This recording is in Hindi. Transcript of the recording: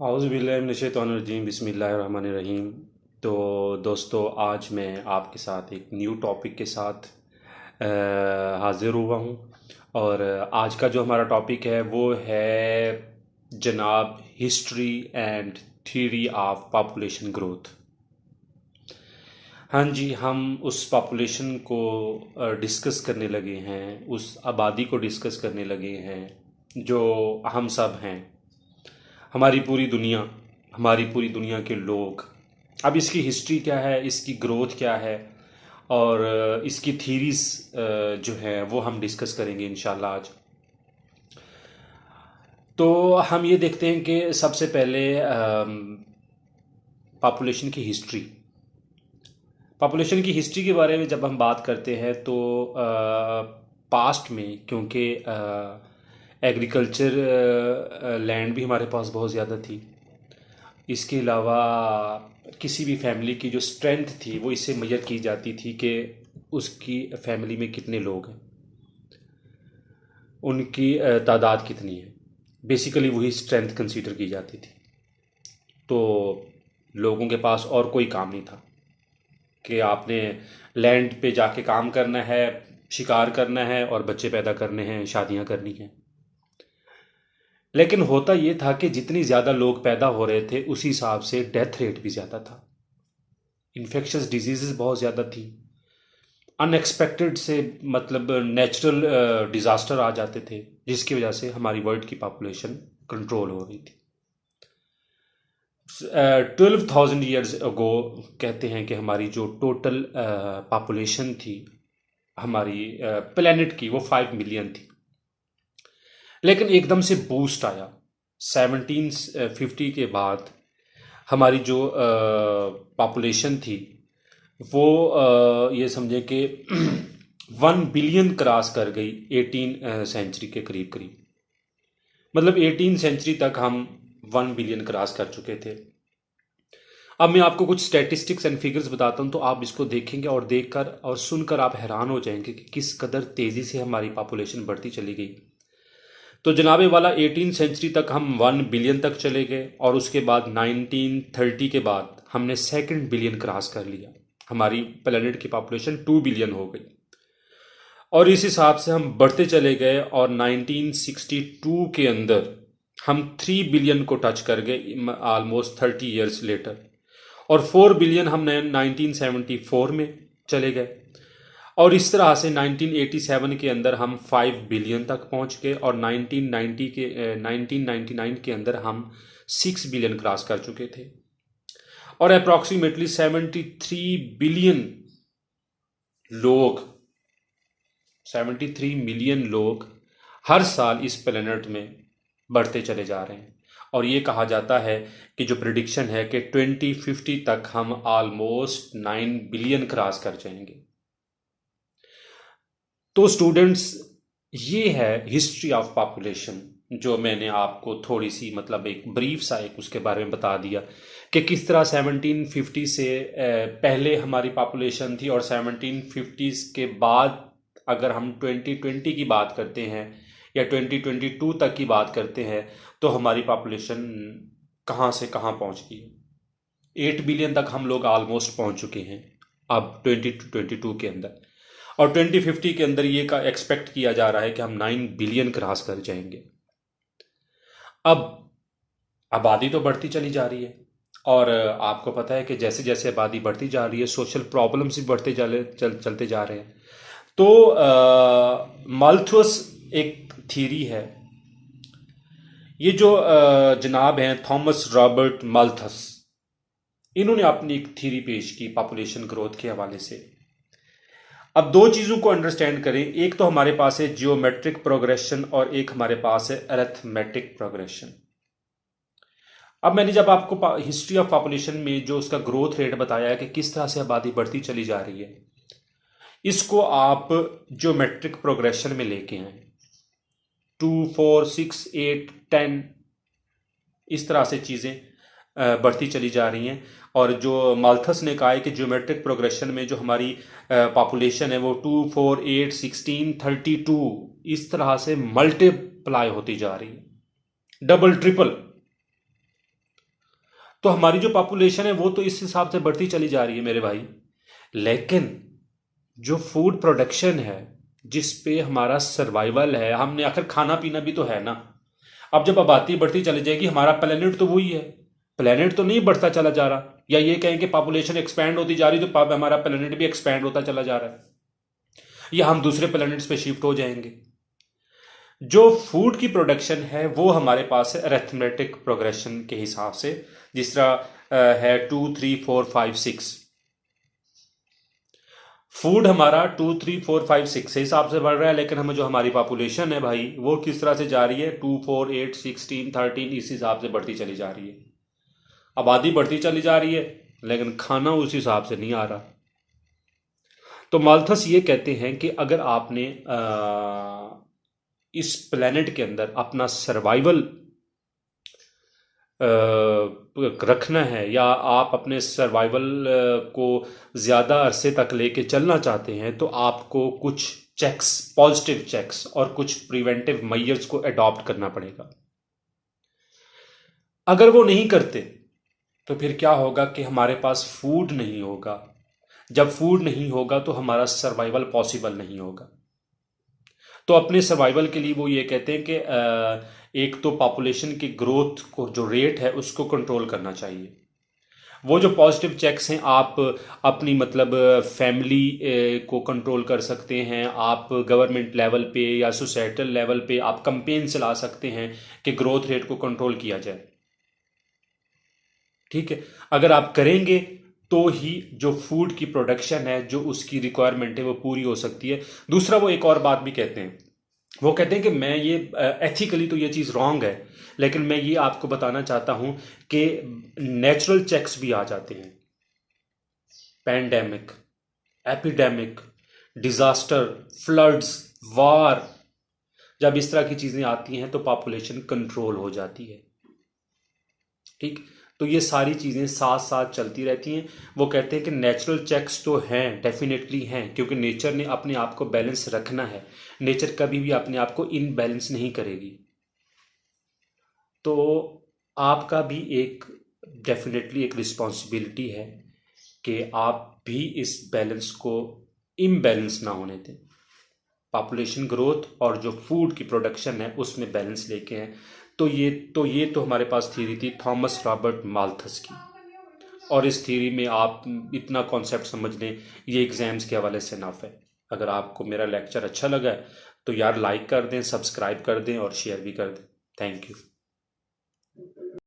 आउज़ुबिल्लाहिमिनश्शैतानिर्रजीम बिस्मिल्लाहिर्रहमानिर्रहीम। तो दोस्तों, आज मैं आपके साथ एक न्यू टॉपिक के साथ हाज़िर हुआ हूँ। और आज का जो हमारा टॉपिक है वो है जनाब history and theory of population growth. हाँ जी, हम उस पॉपुलेशन को डिस्कस करने लगे हैं, उस आबादी को डिस्कस करने लगे हैं जो हम सब हैं, हमारी पूरी दुनिया के लोग। अब इसकी हिस्ट्री क्या है, इसकी ग्रोथ क्या है, और इसकी थीरीज जो है वो हम डिस्कस करेंगे इंशाल्लाह आज। तो हम ये देखते हैं कि सबसे पहले पॉपुलेशन की हिस्ट्री। पॉपुलेशन की हिस्ट्री के बारे में जब हम बात करते हैं तो पास्ट में, क्योंकि एग्रीकल्चर लैंड भी हमारे पास बहुत ज़्यादा थी, इसके अलावा किसी भी फैमिली की जो स्ट्रेंथ थी वो इससे मेजर की जाती थी कि उसकी फैमिली में कितने लोग हैं, उनकी तादाद कितनी है। बेसिकली वही स्ट्रेंथ कंसीडर की जाती थी। तो लोगों के पास और कोई काम नहीं था कि आपने लैंड पे जाके काम करना है, शिकार करना है और बच्चे पैदा करने हैं, शादियां करनी हैं। लेकिन होता ये था कि जितनी ज़्यादा लोग पैदा हो रहे थे उसी हिसाब से डेथ रेट भी ज़्यादा था, इन्फेक्शस डिजीज़ बहुत ज़्यादा थी, अनएक्सपेक्टेड से मतलब नेचुरल डिज़ास्टर आ जाते थे, जिसकी वजह से हमारी वर्ल्ड की पॉपुलेशन कंट्रोल हो रही थी। 12,000 ईयर्स अगो कहते हैं कि हमारी जो टोटल पॉपुलेशन थी हमारी प्लेनेट की, वो 5 मिलियन थी। लेकिन एकदम से बूस्ट आया 1750 के बाद। हमारी जो पॉपुलेशन थी वो ये समझे कि 1 बिलियन क्रॉस कर गई 18 सेंचुरी के करीब करीब। मतलब 18 सेंचुरी तक हम 1 बिलियन क्रॉस कर चुके थे। अब मैं आपको कुछ स्टैटिस्टिक्स एंड फिगर्स बताता हूँ, तो आप इसको देखेंगे और देखकर और सुनकर आप हैरान हो जाएंगे कि किस कदर तेज़ी से हमारी पॉपुलेशन बढ़ती चली गई। तो जनाबे वाला 18 सेंचुरी तक हम 1 बिलियन तक चले गए, और उसके बाद 1930 के बाद हमने 2 बिलियन क्रॉस कर लिया। हमारी प्लेनेट की पॉपुलेशन 2 बिलियन हो गई, और इस हिसाब से हम बढ़ते चले गए, और 1962 के अंदर हम 3 बिलियन को टच कर गए ऑलमोस्ट 30 ईयर्स लेटर। और 4 बिलियन हमने 1974 में चले गए, और इस तरह से 1987 के अंदर हम 5 बिलियन तक पहुंच गए, और 1999 के अंदर हम 6 बिलियन क्रॉस कर चुके थे। और अप्रॉक्सीमेटली 73 बिलियन लोग, 73 मिलियन लोग हर साल इस प्लेनेट में बढ़ते चले जा रहे हैं। और ये कहा जाता है कि जो प्रिडिक्शन है कि 2050 तक हम ऑलमोस्ट 9 बिलियन क्रॉस कर जाएंगे। तो स्टूडेंट्स, ये है हिस्ट्री ऑफ पॉपुलेशन, जो मैंने आपको थोड़ी सी मतलब एक ब्रीफ सा एक उसके बारे में बता दिया कि किस तरह 1750 से पहले हमारी पॉपुलेशन थी, और 1750 के बाद अगर हम 2020 की बात करते हैं या 2022 तक की बात करते हैं, तो हमारी पॉपुलेशन कहाँ से कहाँ पहुँच गई है। 8 बिलियन तक हम लोग ऑलमोस्ट पहुँच चुके हैं अब 2022 के अंदर, और 2050 के अंदर ये का एक्सपेक्ट किया जा रहा है कि हम 9 बिलियन क्रॉस कर जाएंगे। अब आबादी तो बढ़ती चली जा रही है, और आपको पता है कि जैसे जैसे आबादी बढ़ती जा रही है सोशल प्रॉब्लम्स भी चलते जा रहे हैं। तो माल्थस एक थ्योरी है, ये जो जनाब हैं थॉमस रॉबर्ट माल्थस, इन्होंने अपनी एक थ्योरी पेश की पॉपुलेशन ग्रोथ के हवाले से। अब दो चीज़ों को अंडरस्टैंड करें, एक तो हमारे पास है जियोमेट्रिक प्रोग्रेशन और एक हमारे पास है अरिथमेटिक प्रोग्रेशन। अब मैंने जब आपको हिस्ट्री ऑफ पॉपुलेशन में जो उसका ग्रोथ रेट बताया है कि किस तरह से आबादी बढ़ती चली जा रही है, इसको आप जियोमेट्रिक प्रोग्रेशन में लेके आए, 2, 4, 6, 8, 10, इस तरह से चीज़ें बढ़ती चली जा रही हैं। और जो माल्थस ने कहा है कि ज्योमेट्रिक प्रोग्रेशन में जो हमारी पॉपुलेशन है वो 2, 4, 8, 16, 32 इस तरह से मल्टीप्लाई होती जा रही है, डबल ट्रिपल। तो हमारी जो पॉपुलेशन है वो तो इस हिसाब से बढ़ती चली जा रही है मेरे भाई, लेकिन जो फूड प्रोडक्शन है, जिस पे हमारा सर्वाइवल है, हमने आखिर खाना पीना भी तो है ना। अब जब आबादी बढ़ती चली जाएगी, हमारा प्लेनेट तो वही है, प्लेनेट तो नहीं बढ़ता चला जा रहा, या ये कहें कि पॉपुलेशन एक्सपैंड होती जा रही तो हमारा प्लेनेट भी एक्सपैंड होता चला जा रहा है, या हम दूसरे प्लेनेट्स पे शिफ्ट हो जाएंगे। जो फूड की प्रोडक्शन है वो हमारे पास है अरिथमेटिक प्रोग्रेशन के हिसाब से, जिस तरह है 2 3 4 5 6। फूड हमारा 2 3 4 5 6 के हिसाब से बढ़ रहा है, लेकिन हमें जो हमारी पॉपुलेशन है भाई वो किस तरह से जा रही है, 2 4 8 16 13 इस हिसाब से बढ़ती चली जा रही है। आबादी बढ़ती चली जा रही है, लेकिन खाना उस हिसाब से नहीं आ रहा। तो माल्थस ये कहते हैं कि अगर आपने इस प्लेनेट के अंदर अपना सर्वाइवल रखना है, या आप अपने सर्वाइवल को ज़्यादा अरसे तक लेके चलना चाहते हैं, तो आपको कुछ चेक्स, पॉजिटिव चेक्स और कुछ प्रिवेंटिव मेजर्स को अडॉप्ट करना पड़ेगा। अगर वो नहीं करते तो फिर क्या होगा कि हमारे पास फूड नहीं होगा। जब फूड नहीं होगा तो हमारा सर्वाइवल पॉसिबल नहीं होगा। तो अपने सर्वाइवल के लिए वो ये कहते हैं कि एक तो पॉपुलेशन की ग्रोथ को जो रेट है उसको कंट्रोल करना चाहिए। वो जो पॉजिटिव चेक्स हैं, आप अपनी मतलब फैमिली को कंट्रोल कर सकते हैं, आप गवर्नमेंट लेवल पे या सोसाइटल लेवल पे आप कंपेन चला सकते हैं कि ग्रोथ रेट को कंट्रोल किया जाए। ठीक है, अगर आप करेंगे तो ही जो फूड की प्रोडक्शन है, जो उसकी रिक्वायरमेंट है, वो पूरी हो सकती है। दूसरा वो एक और बात भी कहते हैं, वो कहते हैं कि मैं ये एथिकली तो ये चीज़ रॉन्ग है, लेकिन मैं ये आपको बताना चाहता हूं कि नेचुरल चेक्स भी आ जाते हैं। पैंडेमिक, एपिडेमिक, डिजास्टर, फ्लड्स, वार, जब इस तरह की चीज़ें आती हैं तो पॉपुलेशन कंट्रोल हो जाती है। ठीक, तो ये सारी चीज़ें साथ साथ चलती रहती हैं। वो कहते हैं कि नेचुरल चेक्स तो हैं, डेफिनेटली हैं, क्योंकि नेचर ने अपने आप को बैलेंस रखना है। नेचर कभी भी अपने आप को इनबैलेंस नहीं करेगी। तो आपका भी एक डेफिनेटली एक रिस्पॉन्सिबिलिटी है कि आप भी इस बैलेंस को इम्बैलेंस ना होने दें। पॉपुलेशन ग्रोथ और जो फूड की प्रोडक्शन है उसमें बैलेंस लेके हैं। तो ये तो हमारे पास थ्योरी थी थॉमस रॉबर्ट माल्थस की, और इस थ्योरी में आप इतना कॉन्सेप्ट समझ लें, ये एग्जाम्स के हवाले से नफ है। अगर आपको मेरा लेक्चर अच्छा लगा है तो यार लाइक कर दें, सब्सक्राइब कर दें और शेयर भी कर दें। Thank you.